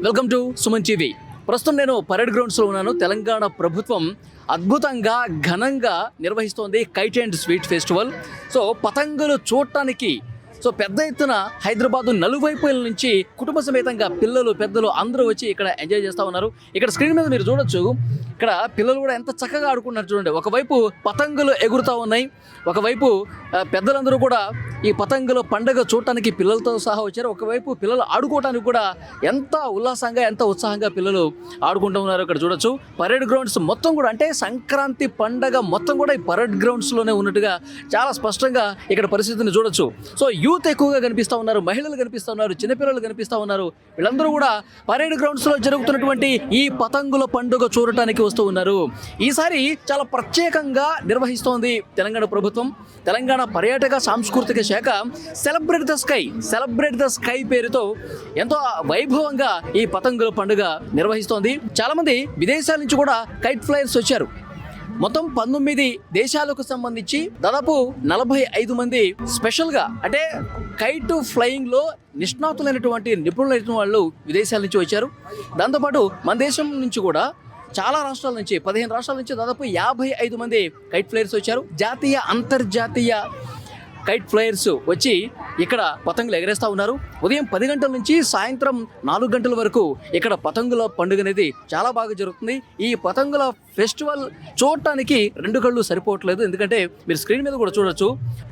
Welcome to Suman TV. ప్రస్తుతం నేను parade గ్రౌండ్స్లో ఉన్నాను. తెలంగాణ ప్రభుత్వం అద్భుతంగా ఘనంగా నిర్వహిస్తోంది kite and sweet festival. So పతంగులు చూడటానికి పెద్ద ఎత్తున హైదరాబాదు నలువైపుల నుంచి కుటుంబ సమేతంగా పిల్లలు పెద్దలు అందరూ వచ్చి ఇక్కడ ఎంజాయ్ చేస్తూ ఉన్నారు. ఇక్కడ స్క్రీన్ మీద మీరు చూడొచ్చు, ఇక్కడ పిల్లలు కూడా ఎంత చక్కగా ఆడుకుంటున్నారు చూడండి. ఒకవైపు పతంగులు ఎగురుతూ ఉన్నాయి, ఒకవైపు పెద్దలందరూ కూడా ఈ పతంగుల పండుగ చూడటానికి పిల్లలతో సహా వచ్చారు. ఒకవైపు పిల్లలు ఆడుకోవడానికి కూడా ఎంత ఉల్లాసంగా ఎంత ఉత్సాహంగా పిల్లలు ఆడుకుంటూ ఉన్నారు. ఇక్కడ చూడొచ్చు పరేడ్ గ్రౌండ్స్ మొత్తం కూడా, అంటే సంక్రాంతి పండగ మొత్తం కూడా ఈ పరేడ్ గ్రౌండ్స్లోనే ఉన్నట్టుగా చాలా స్పష్టంగా ఇక్కడ పరిస్థితిని చూడొచ్చు. సో యూత్ ఎక్కువగా కనిపిస్తూ ఉన్నారు, మహిళలు కనిపిస్తూ ఉన్నారు, చిన్నపిల్లలు కనిపిస్తూ ఉన్నారు. వీళ్ళందరూ కూడా పరేడ్ గ్రౌండ్స్లో జరుగుతున్నటువంటి ఈ పతంగుల పండుగ చూడటానికి వస్తూ ఉన్నారు. ఈసారి చాలా ప్రత్యేకంగా నిర్వహిస్తోంది తెలంగాణ ప్రభుత్వం. తెలంగాణ పర్యాటక సాంస్కృతిక శాఖ సెలబ్రేట్ ద స్కై పేరుతో ఎంతో వైభవంగా ఈ పతంగుల పండుగ నిర్వహిస్తోంది. చాలా మంది విదేశాల నుంచి కూడా కైట్ ఫ్లైయర్స్ వచ్చారు. మొత్తం 19 దేశాలకు సంబంధించి దాదాపు 45 మంది స్పెషల్గా, అంటే కైట్ ఫ్లయింగ్ లో నిష్ణాతులైనటువంటి నిపుణులైన వాళ్ళు విదేశాల నుంచి వచ్చారు. దాంతోపాటు మన దేశం నుంచి కూడా చాలా రాష్ట్రాల నుంచి 15 రాష్ట్రాల నుంచి దాదాపు 55 మంది కైట్ ఫ్లైయర్స్ వచ్చారు. జాతీయ అంతర్జాతీయ కైట్ ఫ్లైయర్స్ వచ్చి ఇక్కడ పతంగులు ఎగరేస్తూ ఉన్నారు. ఉదయం 10 గంటల నుంచి సాయంత్రం 4 గంటల వరకు ఇక్కడ పతంగుల పండుగ అనేది చాలా బాగా జరుగుతుంది. ఈ పతంగుల ఫెస్టివల్ చూడటానికి 2 కళ్ళు సరిపోవట్లేదు, ఎందుకంటే మీరు స్క్రీన్ మీద కూడా చూడొచ్చు,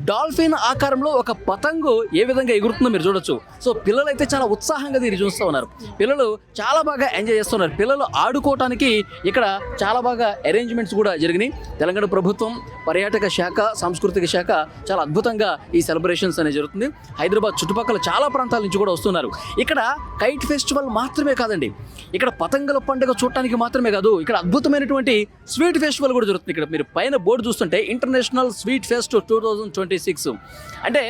డాల్ఫిన్ ఆకారంలో ఒక పతంగు ఏ విధంగా ఎగురుతుందో మీరు చూడొచ్చు. సో పిల్లలు అయితే చాలా ఉత్సాహంగా దీన్ని చూస్తూ ఉన్నారు. పిల్లలు చాలా బాగా ఎంజాయ్ చేస్తున్నారు. పిల్లలు ఆడుకోవటానికి ఇక్కడ చాలా బాగా అరేంజ్మెంట్స్ కూడా జరిగినాయి. తెలంగాణ ప్రభుత్వం పర్యాటక శాఖ సాంస్కృతిక శాఖ చాలా అద్భుతంగా ఈ సెలబ్రేషన్స్ అనేది జరుగుతుంది. హైదరాబాద్ చుట్టుపక్కల చాలా ప్రాంతాల నుంచి కూడా వస్తున్నారు. ఇక్కడ కైట్ ఫెస్టివల్ మాత్రమే కాదండి, ఇక్కడ పతంగుల పండుగ చూడటానికి మాత్రమే కాదు, ఇక్కడ అద్భుతమైనటువంటి స్వీట్ ఫెస్టివల్ కూడా జరుగుతుంది. ఇక్కడ మీరు పైన బోర్డు చూస్తుంటే ఇంటర్నేషనల్ స్వీట్ ఫెస్ట్ 2026, అంటే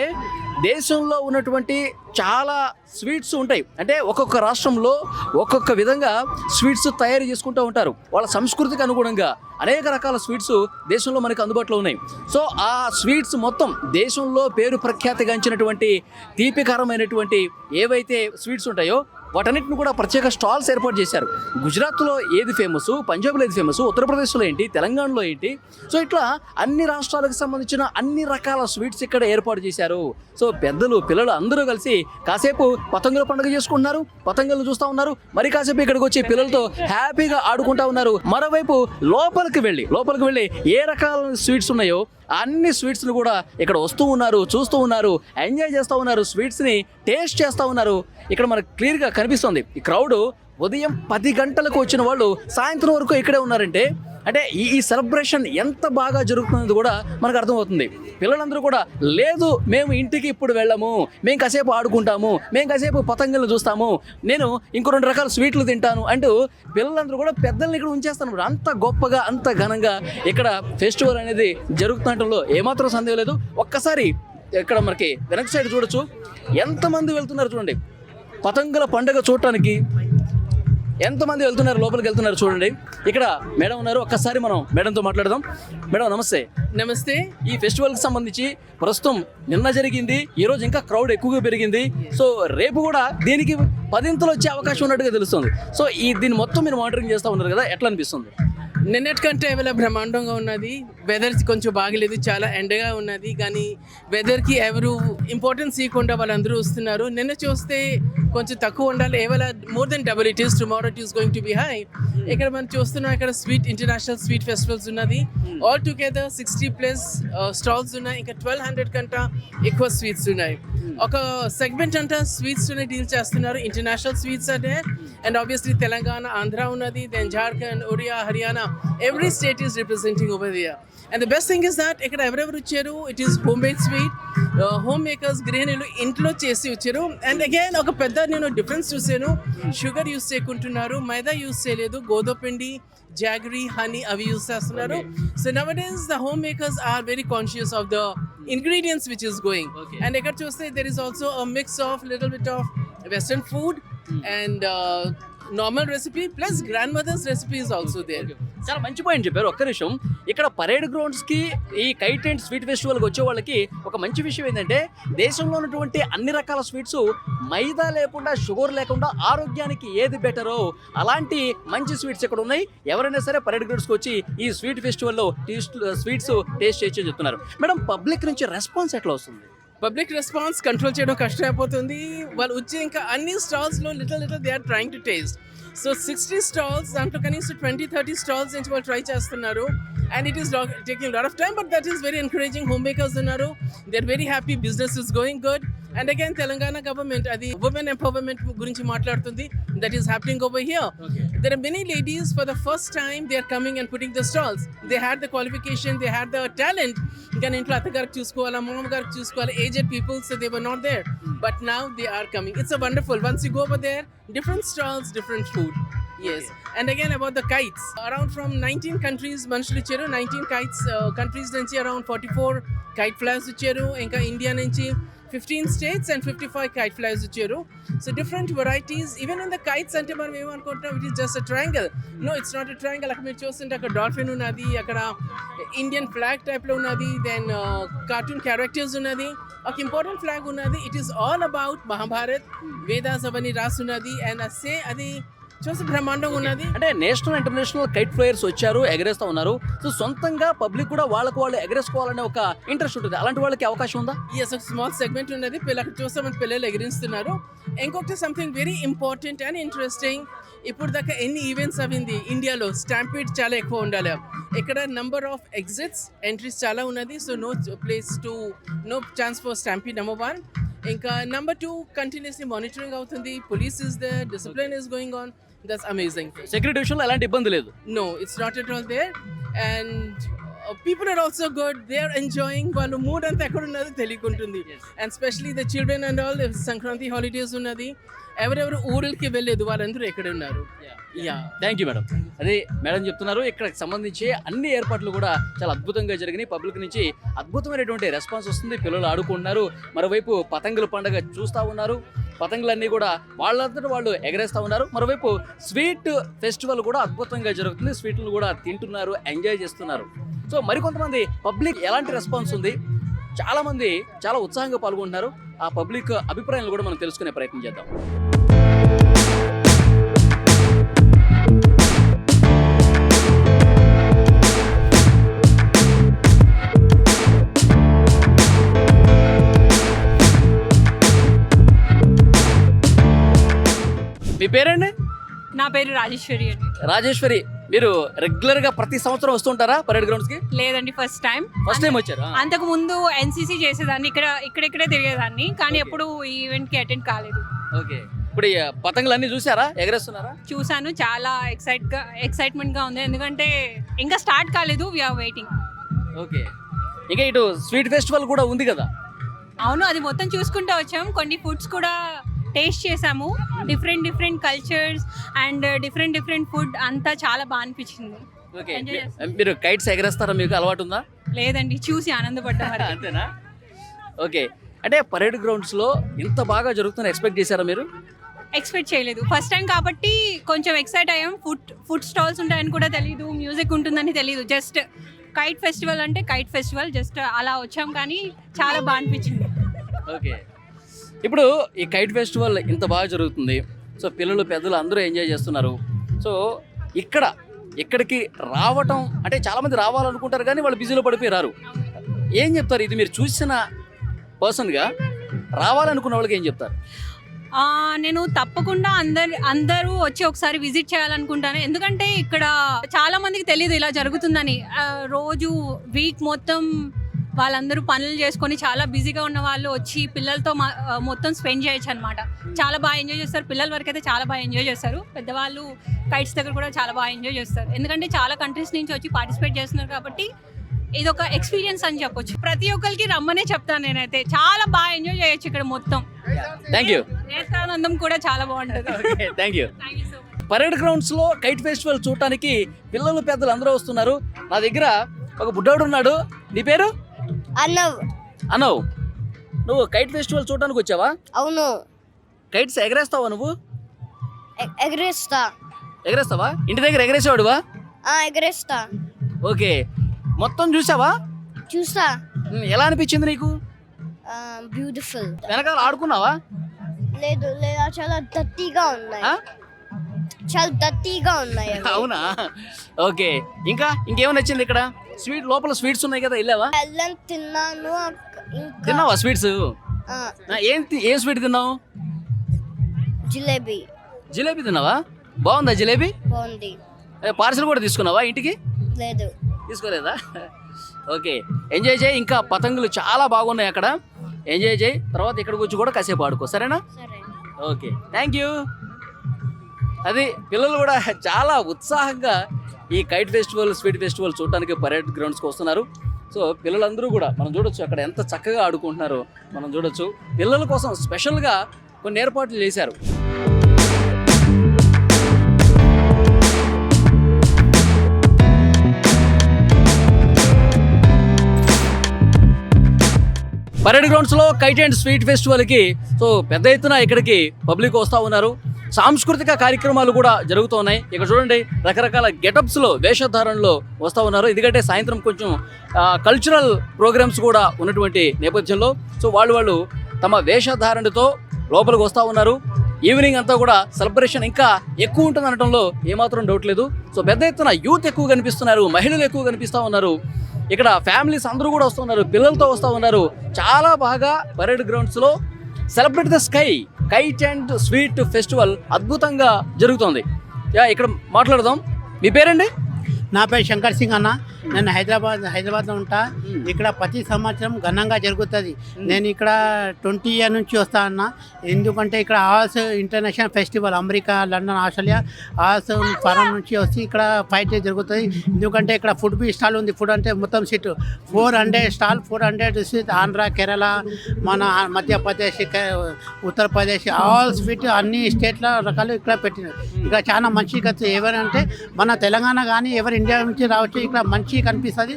దేశంలో ఉన్నటువంటి చాలా స్వీట్స్ ఉంటాయి. అంటే ఒక్కొక్క రాష్ట్రంలో ఒక్కొక్క విధంగా స్వీట్స్ తయారు చేసుకుంటూ ఉంటారు. వాళ్ళ సంస్కృతికి అనుగుణంగా అనేక రకాల స్వీట్స్ దేశంలో మనకు అందుబాటులో ఉన్నాయి. సో ఆ స్వీట్స్ మొత్తం దేశంలో పేరు ప్రఖ్యాతిగాంచినటువంటి తీపికరమైనటువంటి ఏవైతే స్వీట్స్ ఉంటాయో వాటన్నిటిని కూడా ప్రత్యేక స్టాల్స్ ఏర్పాటు చేశారు. గుజరాత్లో ఏది ఫేమస్, పంజాబ్లో ఏది ఫేమస్, ఉత్తరప్రదేశ్లో ఏంటి, తెలంగాణలో ఏంటి, సో ఇట్లా అన్ని రాష్ట్రాలకు సంబంధించిన అన్ని రకాల స్వీట్స్ ఇక్కడ ఏర్పాటు చేశారు. సో పెద్దలు పిల్లలు అందరూ కలిసి కాసేపు పతంగుల పండుగ చేసుకుంటున్నారు, పతంగులను చూస్తూ ఉన్నారు. మరి కాసేపు ఇక్కడికి వచ్చి పిల్లలతో హ్యాపీగా ఆడుకుంటూ ఉన్నారు. మరోవైపు లోపలికి వెళ్ళి ఏ రకాల స్వీట్స్ ఉన్నాయో అన్ని స్వీట్స్ని కూడా ఇక్కడ వస్తూ ఉన్నారు, చూస్తూ ఉన్నారు, ఎంజాయ్ చేస్తూ ఉన్నారు, స్వీట్స్ని టేస్ట్ చేస్తూ ఉన్నారు. ఇక్కడ మనకు క్లియర్గా కనిపిస్తుంది ఈ క్రౌడ్. ఉదయం 10 గంటలకు వచ్చిన వాళ్ళు సాయంత్రం వరకు ఇక్కడే ఉన్నారంటే, అంటే ఈ సెలబ్రేషన్ ఎంత బాగా జరుగుతున్నది కూడా మనకు అర్థమవుతుంది. పిల్లలందరూ కూడా లేదు మేము ఇంటికి ఇప్పుడు వెళ్ళము, మేము కాసేపు ఆడుకుంటాము, మేము కాసేపు పతంగులను చూస్తాము, నేను ఇంకో 2 రకాల స్వీట్లు తింటాను అంటూ పిల్లలందరూ కూడా పెద్దల్ని ఇక్కడ ఉంచేస్తాను. అంత గొప్పగా అంత ఘనంగా ఇక్కడ ఫెస్టివల్ అనేది జరుగుతుండటంలో ఏమాత్రం సందేహం లేదు. ఒక్కసారి ఇక్కడ మనకి వెనక సైడ్ చూడొచ్చు, ఎంతమంది వెళ్తున్నారు చూడండి పతంగుల పండుగ చూడటానికి. ఎంతమంది లోపలికి వెళ్తున్నారు చూడండి. ఇక్కడ మేడం ఉన్నారు, ఒక్కసారి మనం మేడంతో మాట్లాడదాం. మేడం నమస్తే. నమస్తే. ఈ ఫెస్టివల్కి సంబంధించి ప్రస్తుతం నిన్న జరిగింది, ఈరోజు ఇంకా క్రౌడ్ ఎక్కువగా పెరిగింది. సో రేపు కూడా దీనికి 10ంతలు వచ్చే అవకాశం ఉన్నట్టుగా తెలుస్తుంది. సో దీన్ని మొత్తం మీరు మానిటరింగ్ చేస్తూ ఉన్నారు కదా, ఎట్లా అనిపిస్తుంది? నిన్నటికంటే ఇవాళ బ్రహ్మాండంగా ఉన్నది. వెదర్ కొంచెం బాగలేదు, చాలా ఎండగా ఉన్నది, కానీ వెదర్కి ఎవరు ఇంపార్టెన్స్ ఇవ్వకుండా వాళ్ళందరూ వస్తున్నారు. నిన్న చూస్తే కొంచెం తక్కువ ఉండాలి, ఇవాళ more than double it is. Tomorrow it is going to be high. ఇక్కడ మనం చూస్తున్నాం, ఇక్కడ ఇంటర్నేషనల్ స్వీట్ ఫెస్టివల్స్ ఉన్నది. ఆల్ టుగెదర్ 60+ స్టాల్స్ ఉన్నాయి. ఇంకా 1200 కంటే ఎక్కువ స్వీట్స్ ఉన్నాయి. ఒక సెగ్మెంట్ అంతా స్వీట్స్ డీల్ చేస్తున్నారు, ఇంటర్నేషనల్ స్వీట్స్ అంటే. అండ్ ఆబ్వియస్లీ తెలంగాణ, ఆంధ్ర ఉన్నది, then Jharkhand, Odia, Haryana, every state is representing over there. And the best thing is that ఇక్కడ ఎవరెవరు వచ్చారు, it is homemade sweet, home makers గృహిణులు ఇంట్లో చేసి వచ్చారు. అండ్ అగైన్ ఒక పెద్ద నేను డిఫరెన్స్ చూసాను, షుగర్ యూస్ చేయకుంటున్నారు, మైదా యూస్ చేయలేదు, గోధుమ పిండి, జాగరీ, హనీ అవి యూస్ చేస్తున్నారు. So nowadays the homemakers are very conscious of the ingredients which is going. And ఇక్కడ చూస్తే there is also a mix of little bit of western food and normal recipe plus grandmother's recipe is also there. చాలా మంచి point చెప్పారు. ఒక్క నిమిషం, ఇక్కడ parade grounds కి ఈ కైట్ అండ్ స్వీట్ ఫెస్టివల్ కి వచ్చే వాళ్ళకి ఒక మంచి విషయం ఏంటంటే దేశంలో ఉన్నటువంటి అన్ని రకాల స్వీట్స్ మైదా లేకుండా షుగర్ లేకుండా ఆరోగ్యానికి ఏది బెటరో అలాంటి మంచి స్వీట్స్ ఇక్కడ ఉన్నాయి. ఎవరైనా సరే పరేడ్ గ్రౌండ్స్ కి వచ్చి ఈ స్వీట్ ఫెస్టివల్లో స్వీట్స్ టేస్ట్ చేయొచ్చు చెప్తున్నారు. మేడం, పబ్లిక్ నుంచి రెస్పాన్స్ ఎట్లా వస్తుంది? పబ్లిక్ రెస్పాన్స్ కంట్రోల్ చేయడం కష్టమైపోతుంది. వాళ్ళు వచ్చి ఇంకా అన్ని స్టాల్స్లో little they are trying to taste. So 60 stalls, దాంట్లో కనీసం 20-30 స్టాల్స్ నుంచి వాళ్ళు ట్రై చేస్తున్నారు. And it is taking lot of time, but that is very encouraging. Home makers ఉన్నారు, they are very happy, business is going good. And again Telangana government అది women empowerment గురించి మాట్లాడుతుంది. That is happening over here. There are many ladies for the first time they are coming and putting the stalls. They had the qualification, they had the talent. Gan intlo attagaru chuskovala, momagaru chuskovala, aged people, so they were not there. But now they are coming. It's a wonderful. Once you go over there, different stalls, different food. Yes. And again about the kites. Around from 19 countries manusulu icharu. 19 kites countries nunchi around 44 kite flyers icharu. Inka India nunchi 15 states and 55 kite flyers icharu. So different varieties. Even in the kites ante మనం ఏమనుకుంటాం, it is just a triangle. No, it's not a triangle. అక్కడ మీరు చూస్తుంటే అక్కడ dolphin ఉన్నది, అక్కడ Indian flag type లో ఉన్నది, దెన్ కార్టూన్ క్యారెక్టర్స్ ఉన్నది, ఒక ఇంపార్టెంట్ ఫ్లాగ్ ఉన్నది. It is all about Mahabharat, Vedas అవన్నీ రాసున్నది. అండ్ అది చూసి బ్రహ్మాండంగా ఉన్నది. అంటే నేషనల్ ఇంటర్నేషనల్ కైట్ ఫ్లైయర్స్ వచ్చారు, ఎగరేస్తా ఉన్నారు. సో సొంతంగా పబ్లిక్ కూడా వాళ్ళకు వాళ్ళు ఎగరేసుకోవాలనే ఒక ఇంట్రెస్ట్ ఉంటుంది. అలాంటి వాళ్ళకి అవకాశం ఉందా? ఎస్, ఒక స్మాల్ సెగ్మెంట్ ఉన్నది. పిల్లలు చూస్తామని పిల్లలు ఎగిరిస్తున్నారు. ఇంకొకటి something very important and interesting, ఇప్పుడు దాకా ఎన్ని ఈవెంట్స్ అవింది ఇండియాలో, స్టాంపీడ్ చాలా ఎక్కువ ఉండాలి. ఇక్కడ నంబర్ ఆఫ్ ఎగ్జిట్స్, ఎంట్రీస్ చాలా ఉన్నది. So no chance for stampede number 1. ఇంకా నెంబర్ 2 కంటిన్యూస్లీ మానిటరింగ్ అవుతుంది. Police is there, discipline is going on. That's amazing. Security విషయంలో ఎలాంటి ఇబ్బంది లేదు? No, it's not at all there. And people are also good. They are enjoying. వాళ్ళు mood అంతా ఎక్కడ ఉన్నది తెలియకుంటుంది. And especially the children and all, if Sankranti holidays ఉన్నది, ఎవరెవరు ఊళ్ళకి వెళ్ళలేదు వాళ్ళందరూ ఎక్కడ ఉన్నారు. Thank you madam. అదే మేడం చెప్తున్నారు, ఇక్కడ సంబంధించి అన్ని ఏర్పాట్లు కూడా చాలా అద్భుతంగా జరిగినాయి. పబ్లిక్ నుంచి అద్భుతమైనటువంటి రెస్పాన్స్ వస్తుంది. పిల్లలు ఆడుకుంటున్నారు, మరోవైపు పతంగుల పండుగ చూస్తూ ఉన్నారు. పతంగులన్నీ కూడా వాళ్ళంతటా వాళ్ళు ఎగరేస్తూ ఉన్నారు. మరోవైపు స్వీట్ ఫెస్టివల్ కూడా అద్భుతంగా జరుగుతుంది. స్వీట్లు కూడా తింటున్నారు, ఎంజాయ్ చేస్తున్నారు. సో మరికొంతమంది పబ్లిక్ ఎలాంటి రెస్పాన్స్ ఉంది, చాలామంది చాలా ఉత్సాహంగా పాల్గొంటున్నారు. ఆ పబ్లిక్ అభిప్రాయాలు కూడా మనం తెలుసుకునే ప్రయత్నం చేద్దాం. మీ పేరండి? నా పేరు రాజేశ్వరి అండి. రాజేశ్వరి, మీరు రెగ్యులర్ గా ప్రతి సంవత్సరం వస్తుంటారా పరేడ్ గ్రౌండ్స్ కి? లేదండి, ఫస్ట్ టైం వచ్చారా? అంతకు ముందు ఎన్సీసీ చేసేదాన్ని, ఇక్కడే తిరిగేదాన్ని, కానీ ఎప్పుడు ఈ ఈవెంట్ కి అటెండ్ కాలేదు. ఓకే, ఇప్పుడు ఈ పతంగులు అన్ని చూసారా, ఎగరేస్తున్నారా? చూసాను, చాలా ఎక్సైట్మెంట్ గా ఉంది, ఎందుకంటే ఇంకా స్టార్ట్ కాలేదు, వీఆర్ వెయిటింగ్. ఓకే, ఇంకా ఇటు స్వీట్ ఫెస్టివల్ కూడా ఉంది కదా? అవును, అది మొత్తం చూసుకుంటూ వచ్చాము. కొన్ని ఫుడ్స్ కూడా టేస్ట్ చేసాము, different cultures and different food, అంతా చాలా బాగా అనిపించింది. ఓకే, మీరు కైట్స్ ఎగరేస్తారా? మీకు అలవాటు ఉందా? లేదండి, చూసి ఆనందపడ్డా. అంతేనా? ఓకే, అంటే పరేడ్ గ్రౌండ్స్ లో ఇంత బాగా జరుగుతుందని ఎక్స్పెక్ట్ చేశారా మీరు? ఎక్స్పెక్ట్ చేయలేదు, ఫస్ట్ టైం కాబట్టి కొంచెం ఎక్సైట్ అయ్యాం. ఫుడ్ స్టాల్స్ ఉంటాయని కూడా తెలియదు, మ్యూజిక్ ఉంటుందని తెలియదు. జస్ట్ కైట్ ఫెస్టివల్ అంటే కైట్ ఫెస్టివల్, జస్ట్ అలా వచ్చాం, కానీ చాలా బాగా అనిపించింది. ఓకే, ఇప్పుడు ఈ కైట్ ఫెస్టివల్ ఇంత బాగా జరుగుతుంది. సో పిల్లలు పెద్దలు అందరూ ఎంజాయ్ చేస్తున్నారు. సో ఇక్కడికి రావటం అంటే చాలామంది రావాలనుకుంటారు, కానీ వాళ్ళు బిజీలో పడిపోయి రారు. ఏం చెప్తారు? ఇది మీరు చూసిన పర్సన్గా రావాలనుకున్న వాళ్ళకి ఏం చెప్తారు? నేను తప్పకుండా అందరూ వచ్చి ఒకసారి విజిట్ చేయాలనుకుంటాను, ఎందుకంటే ఇక్కడ చాలా మందికి తెలియదు ఇలా జరుగుతుందని. రోజు వీక్ మొత్తం వాళ్ళందరూ పనులు చేసుకొని చాలా బిజీగా ఉన్న వాళ్ళు వచ్చి పిల్లలతో మొత్తం స్పెండ్ చేయొచ్చు అనమాట. చాలా బాగా ఎంజాయ్ చేస్తారు. పిల్లల వరకు అయితే చాలా బాగా ఎంజాయ్ చేస్తారు. పెద్దవాళ్ళు కైట్స్ దగ్గర కూడా చాలా బాగా ఎంజాయ్ చేస్తారు, ఎందుకంటే చాలా కంట్రీస్ నుంచి వచ్చి పార్టిసిపేట్ చేస్తున్నారు కాబట్టి ఇది ఒక ఎక్స్పీరియన్స్ అని చెప్పొచ్చు. ప్రతి ఒక్కరికి రమ్మనే చెప్తాను నేనైతే. చాలా బాగా ఎంజాయ్ చేయొచ్చు ఇక్కడ మొత్తం. Thank you. నేత్రానందం కూడా చాలా బాగుంటుంది. Thank you. పరేడ్ గ్రౌండ్స్ లో కైట్ ఫెస్టివల్ చూడటానికి పిల్లలు పెద్దలు అందరూ వస్తున్నారు. నా దగ్గర ఒక బుడ్డోడు ఉన్నాడు. నీ పేరు? అన్నవ్. నువ్వు కైట్ ఫెస్టివల్ చూడటానికి వచ్చావా? అవును. కైట్స్ ఎగరేస్తావా నువ్వు? ఎగరేస్తా. ఎగరేస్తావా? ఇంటి దగ్గర ఎగరేసేవాడువా? ఎగరేస్తా. ఓకే, మొత్తం చూసావా? చూస్తా. ఎలా అనిపించింది నీకు? బ్యూటిఫుల్. వెనకాల ఆడుకున్నావా? లేదు లేదా, చాలా దత్తిగా ఉన్నాయి. ఆ? చాలా దత్తిగా ఉన్నాయి అవి. అవునా? ఓకే, ఇంకేమైనా నచ్చింది ఇక్కడ? లోపల స్వీట్స్ ఉన్నాయి కదా, వెళ్ళావా? బెల్లం తిన్నాను. ఇంకా తిన్నావా స్వీట్స్? ఆ, ఏం స్వీట్ తిన్నావు? జిలేబీ జిలేబీ తిన్నావా? బాగుందా జిలేబీ? బాగుంది. పార్సల్ కూడా తీసుకున్నావా ఇంటికి? లేదు. తీసుకోలేదా? ఓకే, ఎంజాయ్ చేయి. ఇంకా పతంగులు చాలా బాగున్నాయి అక్కడ, ఎంజాయ్ చేయి. తర్వాత ఇక్కడికి వచ్చి కూడా కాసేపు ఆడుకో, సరేనా? సరే. Okay, thank you. అది పిల్లలు కూడా చాలా ఉత్సాహంగా ఈ కైట్ ఫెస్టివల్, స్వీట్ ఫెస్టివల్ చూడడానికి పరేడ్ గ్రౌండ్స్కి వస్తున్నారు. సో పిల్లలందరూ కూడా మనం చూడొచ్చు అక్కడ ఎంత చక్కగా ఆడుకుంటున్నారో మనం చూడొచ్చు. పిల్లల కోసం స్పెషల్గా కొన్ని ఏర్పాట్లు చేశారు. పరేడ్ గ్రౌండ్స్లో కైట్ అండ్ స్వీట్ ఫెస్టివల్కి సో పెద్ద ఎత్తున ఇక్కడికి పబ్లిక్ వస్తూ ఉన్నారు. సాంస్కృతిక కార్యక్రమాలు కూడా జరుగుతూ ఉన్నాయి. ఇక్కడ చూడండి, రకరకాల గెటప్స్లో, వేషధారణలో వస్తూ ఉన్నారు. ఎందుకంటే సాయంత్రం కొంచెం కల్చరల్ ప్రోగ్రామ్స్ కూడా ఉన్నటువంటి నేపథ్యంలో సో వాళ్ళు తమ వేషధారణతో లోపలికి వస్తూ ఉన్నారు. ఈవినింగ్ అంతా కూడా సెలబ్రేషన్ ఇంకా ఎక్కువ ఉంటుంది అనడంలో ఏమాత్రం డౌట్ లేదు. సో పెద్ద ఎత్తున యూత్ ఎక్కువ కనిపిస్తున్నారు, మహిళలు ఎక్కువ కనిపిస్తూ ఉన్నారు. ఇక్కడ ఫ్యామిలీస్ అందరూ కూడా వస్తున్నారు, పిల్లలతో వస్తూ ఉన్నారు. చాలా బాగా పరేడ్ గ్రౌండ్స్లో celebrate the sky kite and sweet festival అద్భుతంగా జరుగుతోంది. ఇక్కడ మాట్లాడదాం. మీ పేరండి? నా పేరు శంకర్ సింగ్ అన్న. నేను హైదరాబాద్లో ఉంటా. ఇక్కడ ప్రతి సంవత్సరం ఘనంగా జరుగుతుంది. నేను ఇక్కడ 20 years నుంచి వస్తా అన్న. ఎందుకంటే ఇక్కడ also international festival, America, London, Australia, also ఫారం నుంచి వచ్చి ఇక్కడ 5 days జరుగుతుంది. ఎందుకంటే ఇక్కడ ఫుడ్ స్టాల్ ఉంది. ఫుడ్ అంటే మొత్తం seat 400 stall, 400 sweet. Andhra, Kerala, మన మధ్యప్రదేశ్, ఉత్తరప్రదేశ్, ఆల్ స్వీట్ అన్ని స్టేట్ల రకాలు ఇక్కడ పెట్టినారు. ఇక్కడ చాలా మంచిగా ఎవరంటే మన తెలంగాణ కానీ ఎవరు ఇండియా నుంచి రావచ్చు. ఇక్కడ మంచి కనిపిస్తుంది.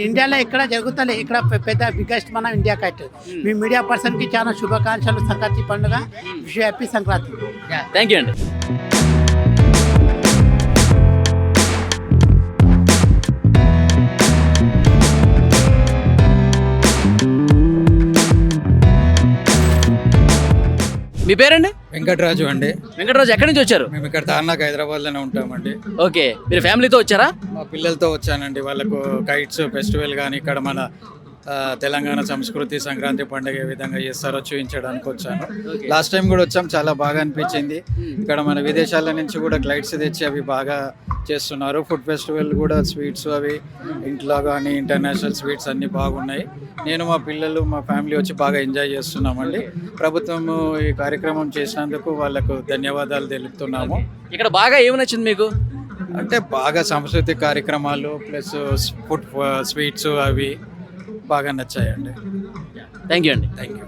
ఇండియాలో ఇక్కడ జరుగుతుంది. ఇక్కడ పెద్ద బిగ్గెస్ట్ మన ఇండియా కైట్. మీ మీడియా పర్సన్కి చాలా శుభాకాంక్షలు. సంక్రాంతి పండుగ, హ్యాపీ సంక్రాంతి. థ్యాంక్ యూ అండి. మీ పేరండి? వెంకటరాజు అండి. వెంకటరాజు, ఎక్కడి నుంచి వచ్చారు? మేము ఇక్కడ తార్నాక్ హైదరాబాద్లోనే ఉంటామండి. ఓకే, మీరు ఫ్యామిలీతో వచ్చారా? మా పిల్లలతో వచ్చానండి. వాళ్ళకు కైట్స్ ఫెస్టివల్ కానీ ఇక్కడ మన తెలంగాణ సంస్కృతి సంక్రాంతి పండుగ ఏ విధంగా చేస్తారో చూపించడానికి వచ్చాను. లాస్ట్ టైం కూడా వచ్చాం, చాలా బాగా అనిపించింది. ఇక్కడ మన విదేశాల నుంచి కూడా గ్లైడ్స్ తెచ్చి అవి బాగా చేస్తున్నారు. ఫుడ్ ఫెస్టివల్ కూడా స్వీట్స్ అవి ఇంట్లో కానీ ఇంటర్నేషనల్ స్వీట్స్ అన్నీ బాగున్నాయి. నేను మా పిల్లలు మా ఫ్యామిలీ వచ్చి బాగా ఎంజాయ్ చేస్తున్నామండి. ప్రభుత్వం ఈ కార్యక్రమం చేసినందుకు వాళ్ళకు ధన్యవాదాలు తెలుపుతున్నాము. ఇక్కడ బాగా ఏమి నచ్చింది మీకు? అంటే బాగా సాంస్కృతిక కార్యక్రమాలు ప్లస్ ఫుడ్ స్వీట్స్ అవి బాగా నచ్చాయండి. థ్యాంక్ యూ అండి. Thank you.